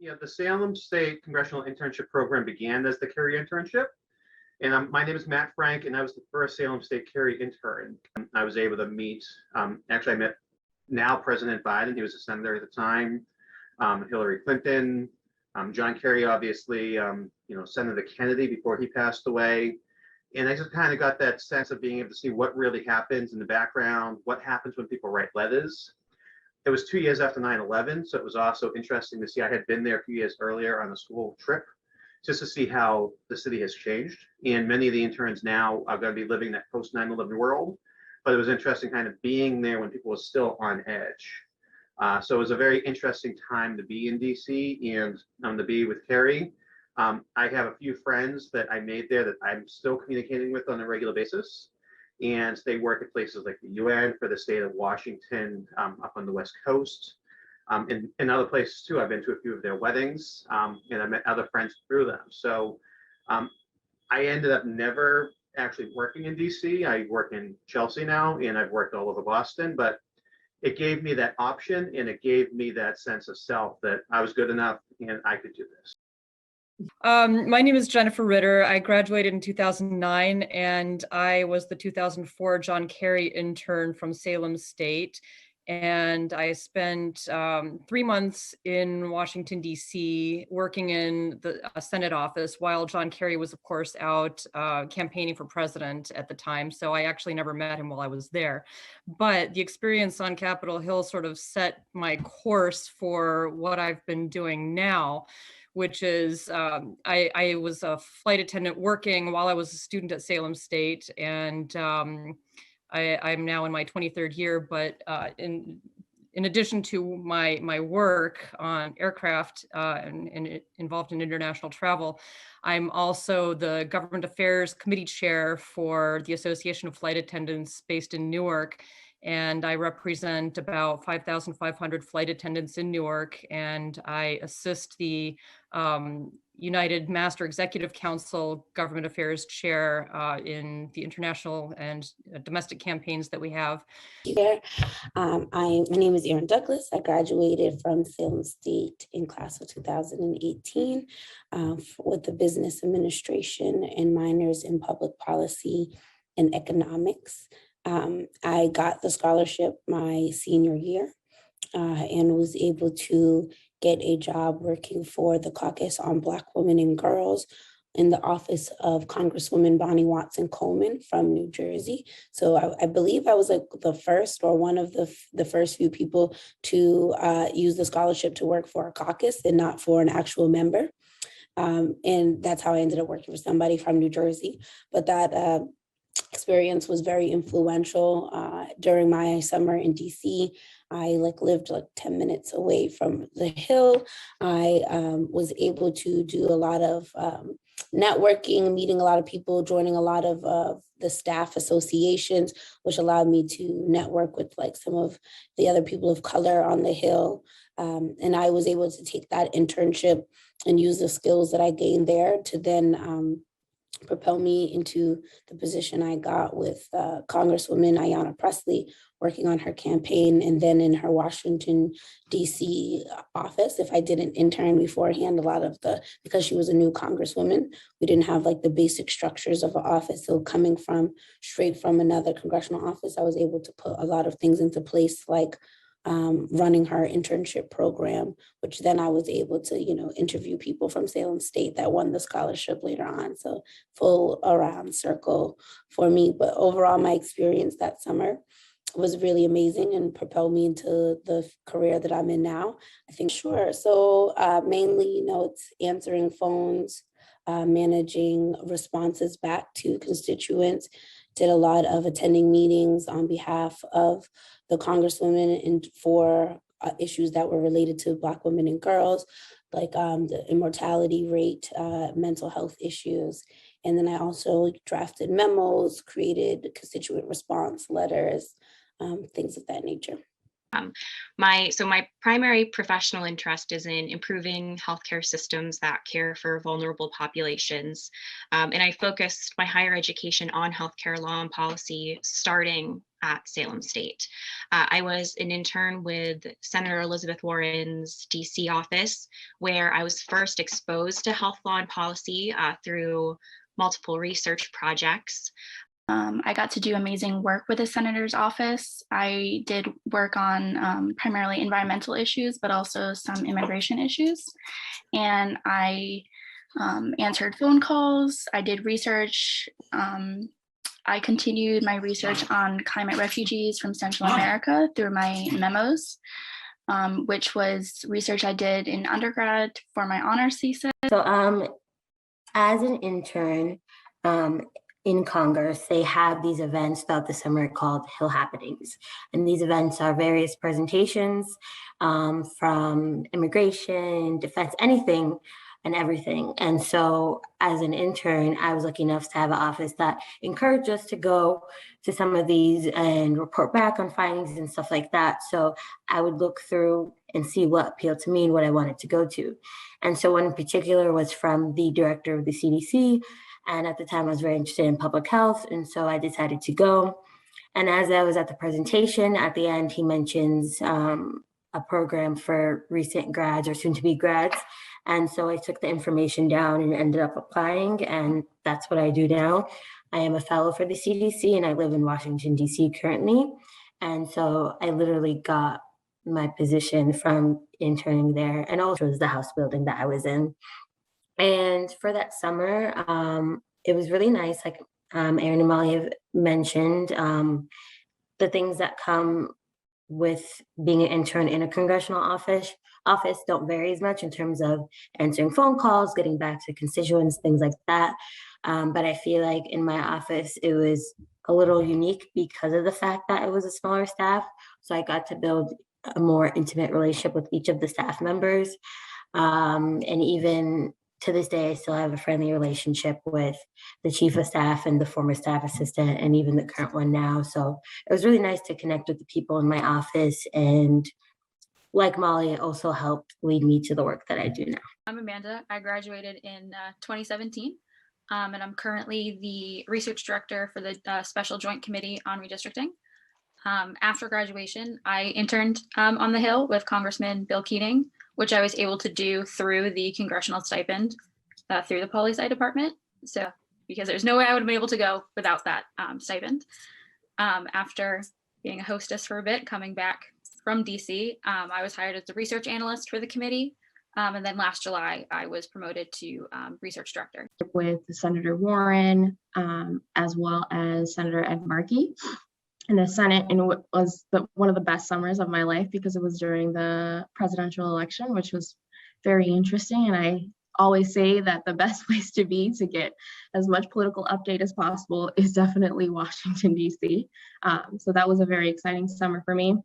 The Salem State Congressional Internship Program began as the Carey Internship. And my name is Matt Frank, and I was the first Salem State Carey intern. I was able to meet, actually, I met now President Biden. He was a senator at the time, Hillary Clinton, John Kerry, obviously, Senator Kennedy before he passed away. And I just kind of got that sense of being able to see what really happens in the background, what happens when people write letters. It was 2 years after 9/11, so it was also interesting to see. I had been there a few years earlier on a school trip just to see how the city has changed. And many of the interns now are going to be living that post 9/11 world. But it was interesting kind of being there when people were still on edge. So it was a very interesting time to be in DC and to be with Carey. I have a few friends that I made there that I'm still communicating with on a regular basis. And they work at places like the UN for the state of Washington up on the West Coast. And other places too. I've been to a few of their weddings and I met other friends through them. So I ended up never actually working in DC. I work in Chelsea now and I've worked all over Boston, but it gave me that option and it gave me that sense of self that I was good enough and I could do this. My name is Jennifer Ritter. I graduated in 2009 and I was the 2004 John Kerry intern from Salem State. And I spent 3 months in Washington, D.C., working in the Senate office while John Kerry was, of course, out campaigning for president at the time. So I actually never met him while I was there. But the experience on Capitol Hill sort of set my course for what I've been doing now, which is I was a flight attendant working while I was a student at Salem State. And I'm now in my 23rd year, but in addition to my work on aircraft and involved in international travel, I'm also the Government Affairs Committee Chair for the Association of Flight Attendants based in Newark. And I represent about 5,500 flight attendants in Newark, and I assist the United Master Executive Council Government Affairs Chair in the international and domestic campaigns that we have. My name is Errin Douglas. I graduated from Salem State in class of 2018 with a business administration and minors in public policy and economics. I got the scholarship my senior year and was able to get a job working for the Caucus on Black Women and Girls in the office of Congresswoman Bonnie Watson Coleman from New Jersey. So I believe I was like the first or one of the first few people to use the scholarship to work for a caucus and not for an actual member. And that's how I ended up working for somebody from New Jersey. But that experience was very influential during my summer in DC. I lived 10 minutes away from the Hill. I was able to do a lot of networking, meeting a lot of people, joining a lot of the staff associations, which allowed me to network with some of the other people of color on the Hill. And I was able to take that internship and use the skills that I gained there to then propel me into the position I got with Congresswoman Ayanna Pressley, working on her campaign, and then in her Washington, D.C. office. If I didn't intern beforehand, because she was a new Congresswoman, we didn't have the basic structures of an office. So coming straight from another congressional office, I was able to put a lot of things into place, running her internship program, which then I was able to, interview people from Salem State that won the scholarship later on. So full around circle for me. But overall, my experience that summer was really amazing and propelled me into the career that I'm in now. I think, sure. So mainly, it's answering phones, managing responses back to constituents, did a lot of attending meetings on behalf of the Congresswomen and for issues that were related to Black women and girls, the immortality rate, mental health issues. And then I also drafted memos, created constituent response letters, things of that nature. My primary professional interest is in improving healthcare systems that care for vulnerable populations. And I focused my higher education on healthcare law and policy, starting at Salem State. I was an intern with Senator Elizabeth Warren's DC office, where I was first exposed to health law and policy through multiple research projects. I got to do amazing work with the senator's office. I did work on primarily environmental issues, but also some immigration issues. And I answered phone calls. I did research. I continued my research on climate refugees from Central America through my memos, which was research I did in undergrad for my honors thesis. So as an intern in Congress, they have these events throughout the summer called Hill Happenings. And these events are various presentations from immigration, defense, anything and everything. And so as an intern, I was lucky enough to have an office that encouraged us to go to some of these and report back on findings and stuff like that. So I would look through and see what appealed to me and what I wanted to go to. And so one in particular was from the director of the CDC. And at the time I was very interested in public health. And so I decided to go. And as I was at the presentation, at the end, he mentions a program for recent grads or soon to be grads. And so I took the information down and ended up applying, and that's what I do now. I am a fellow for the CDC and I live in Washington, DC currently. And so I literally got my position from interning there, and also was the house building that I was in. And for that summer, it was really nice. Like Errin and Molly have mentioned, the things that come with being an intern in a congressional office don't vary as much in terms of answering phone calls, getting back to constituents, things like that. But I feel like in my office, it was a little unique because of the fact that it was a smaller staff. So I got to build a more intimate relationship with each of the staff members. And even to this day, I still have a friendly relationship with the chief of staff and the former staff assistant and even the current one now. So it was really nice to connect with the people in my office, and like Molly, it also helped lead me to the work that I do now. I'm Amanda. I graduated in 2017, and I'm currently the research director for the Special Joint Committee on Redistricting. After graduation, I interned on the Hill with Congressman Bill Keating, which I was able to do through the congressional stipend through the poli-sci department. So, because there's no way I would have been able to go without that stipend. After being a hostess for a bit, coming back from DC, I was hired as the research analyst for the committee. And then last July, I was promoted to research director. With Senator Warren, as well as Senator Ed Markey in the Senate, and what was one of the best summers of my life because it was during the presidential election, which was very interesting. And I always say that the best place to be to get as much political update as possible is definitely Washington, DC. So that was a very exciting summer for me.